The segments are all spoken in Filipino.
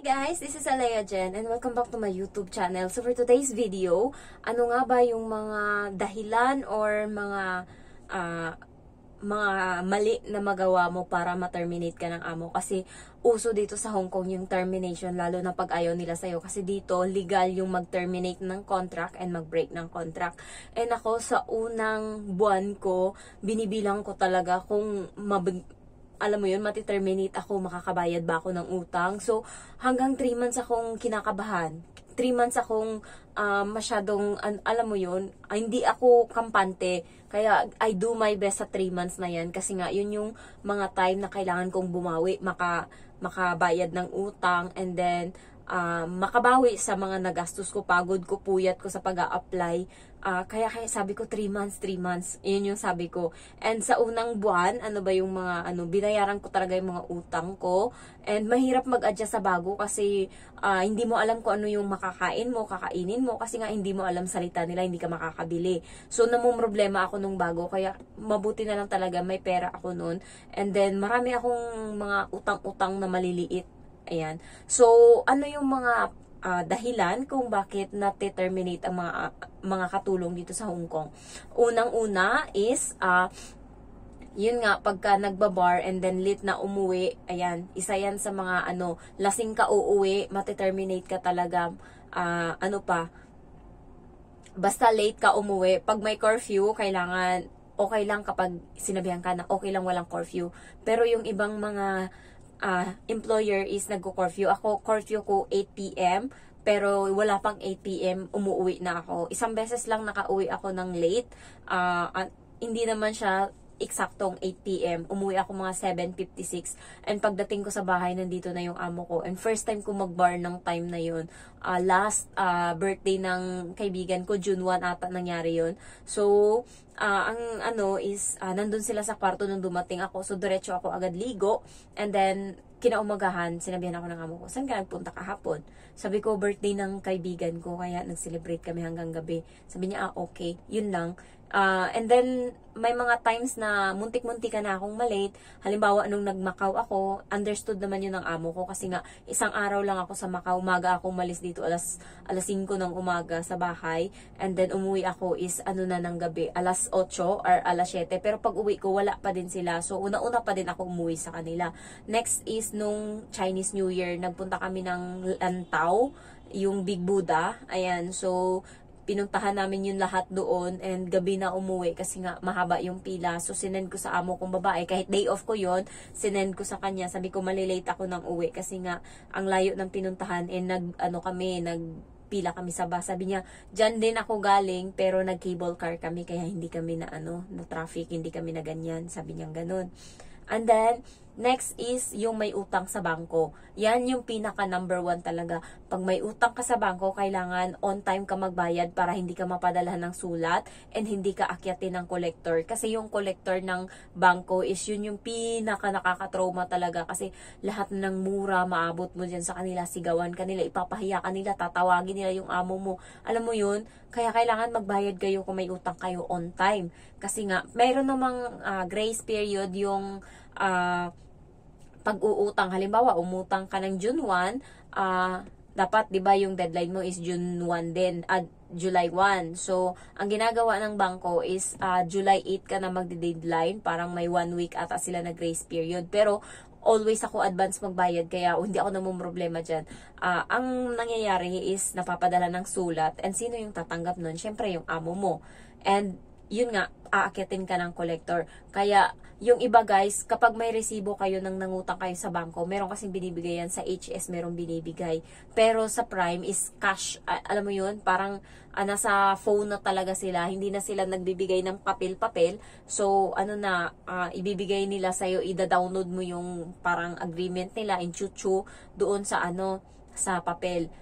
Hey guys, this is Alea Jen and welcome back to my YouTube channel. So for today's video, ano nga ba yung mga dahilan or mga mali na magawa mo para ma-terminate ka ng amo? Kasi uso dito sa Hong Kong yung termination, lalo na pag ayaw nila sa'yo. Kasi dito, legal yung mag-terminate ng contract and mag-break ng contract. And ako, sa unang buwan ko, binibilang ko talaga kung alam mo yun, mati-terminate ako, makakabayad ba ako ng utang. So, hanggang 3 months akong kinakabahan. 3 months akong masyadong, alam mo yun, hindi ako kampante. Kaya, I do my best sa 3 months na yan. Kasi nga, yun yung mga time na kailangan kong bumawi, makabayad ng utang, and then, makabawi sa mga nagastos ko, pagod ko, puyat ko sa pag-a-apply. Kaya sabi ko 3 months. Yun yung sabi ko. And sa unang buwan, ano ba yung mga, binayaran ko talaga yung mga utang ko. And mahirap mag-adjust sa bago kasi hindi mo alam kung ano yung makakain mo, kakainin mo. Kasi nga hindi mo alam salita nila, hindi ka makakabili. So namumroblema ako nung bago. Kaya mabuti na lang talaga, may pera ako nun. And then marami akong mga utang-utang na maliliit. Ayan. So, ano yung mga dahilan kung bakit na-terminate ang mga katulong dito sa Hong Kong? Unang-una is, yun nga, pagka nagbabar and then late na umuwi, ayan, isa yan sa mga lasing ka uuwi, mati-terminate ka talaga, basta late ka umuwi. Pag may curfew, kailangan, okay lang kapag sinabihan ka na okay lang walang curfew. Pero yung ibang mga employer is nagko-curfew. Ako, curfew ko 8 p.m. Pero wala pang 8 p.m. umuwi na ako. Isang beses lang nakauwi ako ng late. Hindi naman siya eksaktong 8 p.m. Umuwi ako mga 7:56. And pagdating ko sa bahay, nandito na yung amo ko. And first time ko mag-bar ng time na yun. Last birthday ng kaibigan ko, June 1 ata nangyari yun. So, nandun sila sa kwarto nung dumating ako. So, diretso ako agad ligo. And then, kinaumagahan, sinabihan ako ng amo ko, saan ka nagpunta kahapon? Sabi ko, birthday ng kaibigan ko, kaya nag-celebrate kami hanggang gabi. Sabi niya, okay, yun lang. And then, may mga times na muntik-muntikan na akong malate. Halimbawa, nung nag-Macau ako, understood naman yun ng amo ko kasi nga, isang araw lang ako sa Macau. Umaga ako umalis dito, alas 5 ng umaga sa bahay. And then, umuwi ako is na ng gabi, alas 8 or alas 7. Pero pag uwi ko, wala pa din sila. So, una-una pa din ako umuwi sa kanila. Next is, nung Chinese New Year, nagpunta kami ng Lantau, yung Big Buddha. Ayan, so, pinuntahan namin yung lahat doon and gabi na umuwi kasi nga mahaba yung pila. So, sinend ko sa amo kong babae. Kahit day off ko yon, sinend ko sa kanya. Sabi ko, malilate ako ng uwi kasi nga ang layo ng pinuntahan and nagpila kami sa bus. Sabi niya, dyan din ako galing pero nag-cable car kami kaya hindi kami na traffic, hindi kami na ganyan. Sabi niya ganun. And then, next is yung may utang sa bangko. Yan yung pinaka number 1 talaga. Pag may utang ka sa bangko, kailangan on time ka magbayad para hindi ka mapadalahan ng sulat and hindi ka akyatin ng collector. Kasi yung collector ng bangko is yun yung pinaka nakakatrauma talaga. Kasi lahat ng mura maabot mo dyan sa kanila, sigawan kanila, ipapahiya kanila, tatawagin nila yung amo mo. Alam mo yun? Kaya kailangan magbayad kayo kung may utang kayo on time. Kasi nga, mayroon namang grace period yung pag-uutang. Halimbawa, umutang ka ng June 1, dapat, di ba, yung deadline mo is June 1 din, July 1. So, ang ginagawa ng bangko is July 8 ka na magde-deadline. Parang may 1 week ata sila na grace period. Pero, always ako advance magbayad, kaya hindi ako namumroblema dyan. Ang nangyayari is napapadala ng sulat, and sino yung tatanggap nun? Siyempre, yung amo mo. And, yun nga, aakyatin ka ng collector. Kaya, yung iba guys, kapag may resibo kayo ng nangutang kayo sa bangko, meron kasing binibigay yan sa HS, meron binibigay. Pero sa Prime is cash. Alam mo yun, parang nasa phone na talaga sila. Hindi na sila nagbibigay ng papel-papel. So, ibibigay nila sa'yo, ida-download mo yung parang agreement nila, in chuchu, doon sa sa papel.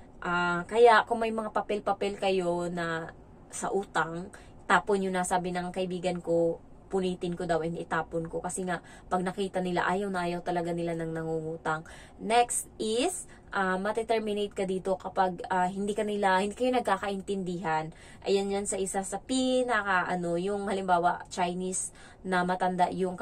Kaya, kung may mga papel-papel kayo na sa utang, tapon yun na, sabi ng kaibigan ko, punitin ko daw and itapon ko kasi nga pag nakita nila ayaw na ayaw talaga nila ng nangungutang. Next is mati-terminate ka dito kapag hindi kayo nagkakaintindihan. Ayan yan sa isa sa pinaka yung halimbawa Chinese na matanda yung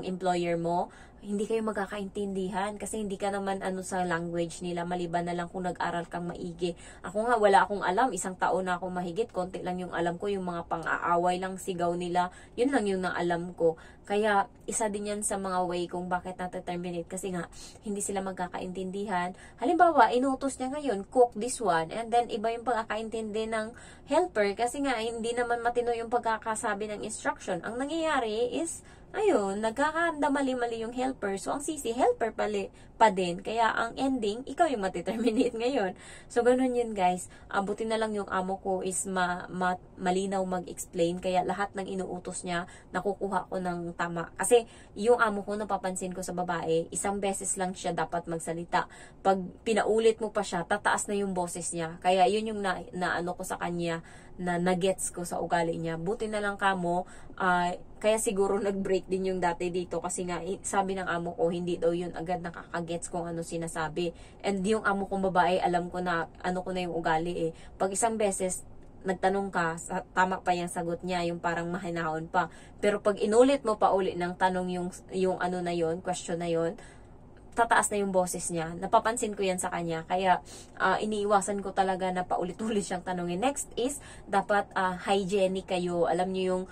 employer mo, hindi kayo magkakaintindihan kasi hindi ka naman ano sa language nila, maliban na lang kung nag-aral kang maigi. Ako nga, wala akong alam, 1 taon na ako mahigit, konti lang yung alam ko, yung mga pang-aaway lang, sigaw nila, yun lang yung alam ko. Kaya, isa din yan sa mga way kung bakit na-terminate, kasi nga, hindi sila magkakaintindihan. Halimbawa, inutos niya ngayon, cook this one, and then iba yung pagkakaintindi ng helper, kasi nga, hindi naman matino yung pagkakasabi ng instruction. Ang nangyayari is, ayun, nagkakanda mali-mali yung helper. So, ang sisi, helper pa din. Kaya, ang ending, ikaw yung matiterminate ngayon. So, ganun yun, guys. Buti na lang yung amo ko is malinaw mag-explain. Kaya, lahat ng inuutos niya, nakukuha ko ng tama. Kasi, yung amo ko, napapansin ko sa babae, 1 beses lang siya dapat magsalita. Pag pinaulit mo pa siya, tataas na yung boses niya. Kaya, yun yung na ano ko sa kanya, na nagets ko sa ugali niya. Buti na lang kamo, kaya siguro nag-break din yung dati dito kasi nga sabi ng amo ko hindi daw yun agad nakakagets kung ano sinasabi. And yung amo kong babae, alam ko na ano ko na yung ugali eh. Pag 1 beses nagtanong ka, tama pa yung sagot niya, yung parang mahinahon pa. Pero pag inulit mo pa uli ng tanong yung ano na yon, question na yon, tataas na yung boses niya. Napapansin ko yan sa kanya. Kaya, iniiwasan ko talaga na paulit-ulit siyang tanongin. Next is, dapat hygienic kayo. Alam niyo yung,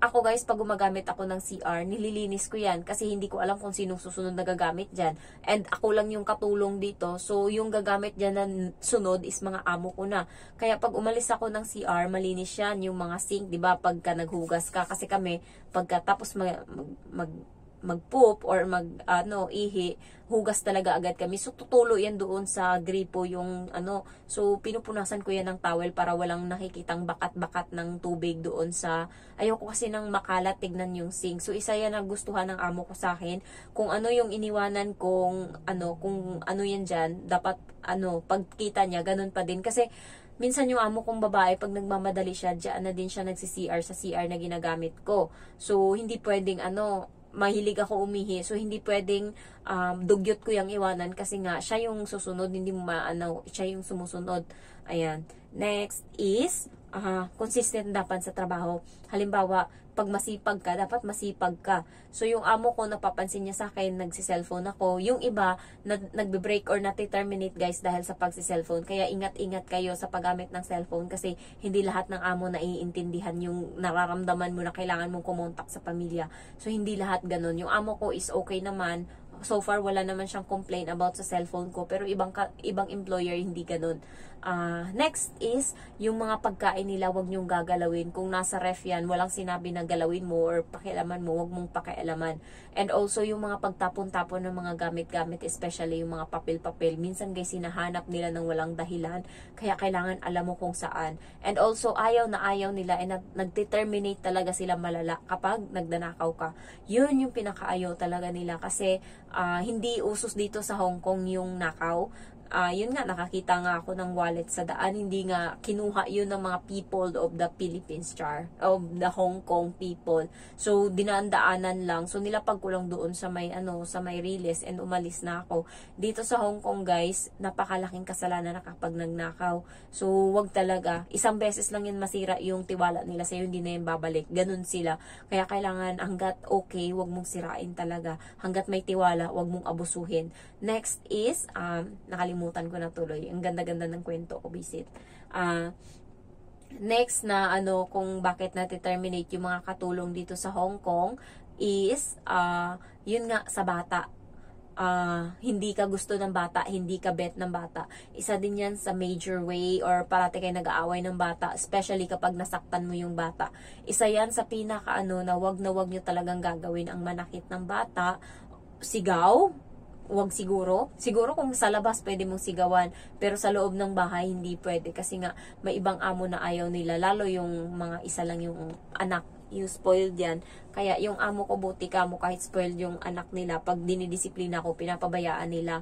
ako guys, pag gumagamit ako ng CR, nililinis ko yan. Kasi hindi ko alam kung sinong susunod na gagamit dyan. And ako lang yung katulong dito. So, yung gagamit dyan na sunod is mga amo ko na. Kaya pag umalis ako ng CR, malinis yan. Yung mga sink, di ba? Pagka naghugas ka. Kasi kami, pagka tapos mag-poop or ihi, hugas talaga agad kami. So, tutulo yan doon sa gripo yung So, pinupunasan ko yan ng towel para walang nakikitang bakat-bakat ng tubig doon sa, ayoko kasi ng makalat, tignan yung sink. So, isa yan na gustuhan ng amo ko sa akin. Kung ano yung iniwanan kung ano yan dyan, dapat, pagkita niya, ganun pa din. Kasi, minsan yung amo kong babae, pag nagmamadali siya, dyan na din siya nagsi-CR sa CR na ginagamit ko. So, hindi pwedeng mahilig ako umihi. So, hindi pwedeng dugyot ko yung iwanan kasi nga, siya yung susunod, hindi mo siya yung sumusunod. Ayan. Next is, consistent dapat sa trabaho. Halimbawa, pag masipag ka, dapat masipag ka. So, yung amo ko, napapansin niya sa akin, nagsi-cellphone ako. Yung iba, nagbe-break or nati-terminate guys dahil sa pagsi-cellphone. Kaya ingat-ingat kayo sa paggamit ng cellphone kasi hindi lahat ng amo naiintindihan yung nararamdaman mo na kailangan mong kumontak sa pamilya. So, hindi lahat ganun. Yung amo ko is okay naman. So far, wala naman siyang complain about sa cellphone ko. Pero ibang employer, hindi ganun. Next is, yung mga pagkain nila, wag nyong gagalawin. Kung nasa ref yan, walang sinabi na galawin mo or pakialaman mo, wag mong pakialaman. And also, yung mga pagtapon-tapon ng mga gamit-gamit, especially yung mga papel-papel, minsan guys, hinahanap nila ng walang dahilan. Kaya kailangan alam mo kung saan. And also, ayaw na ayaw nila and nag-determinate talaga sila malala kapag nagdanakaw ka. Yun yung pinakaayaw talaga nila kasi hindi usos dito sa Hong Kong yung nakaw. Yun nga, nakakita nga ako ng wallet sa daan. Hindi nga kinuha yun ng mga people of the Philippines of the Hong Kong people. So, dinaan-daanan lang. So, nilapag ko lang doon sa may, sa may release and umalis na ako. Dito sa Hong Kong, guys, napakalaking kasalanan na kapag nagnakaw. So, wag talaga. 1 beses lang yun masira yung tiwala nila sa'yo, hindi na yun babalik. Ganun sila. Kaya kailangan, hanggat okay, wag mong sirain talaga. Hanggat may tiwala, wag mong abusuhin. Next is, nakalimutan ko na tuloy. Ang ganda-ganda ng kwento ko, visit. Next na kung bakit na-terminate yung mga katulong dito sa Hong Kong is, yun nga, sa bata. Hindi ka gusto ng bata, hindi ka bet ng bata. Isa din yan sa major way or parati kayo nag-aaway ng bata, especially kapag nasaktan mo yung bata. Isa yan sa pinaka na wag nyo talagang gagawin ang manakit ng bata. Sigaw, wag siguro. Siguro kung sa labas pwede mong sigawan, pero sa loob ng bahay hindi pwede kasi nga may ibang amo na ayaw nila, lalo yung mga isa lang yung anak, yung spoiled yan. Kaya yung amo ko, buti ka mo kahit spoiled yung anak nila, pag dinidisiplina ko, pinapabayaan nila.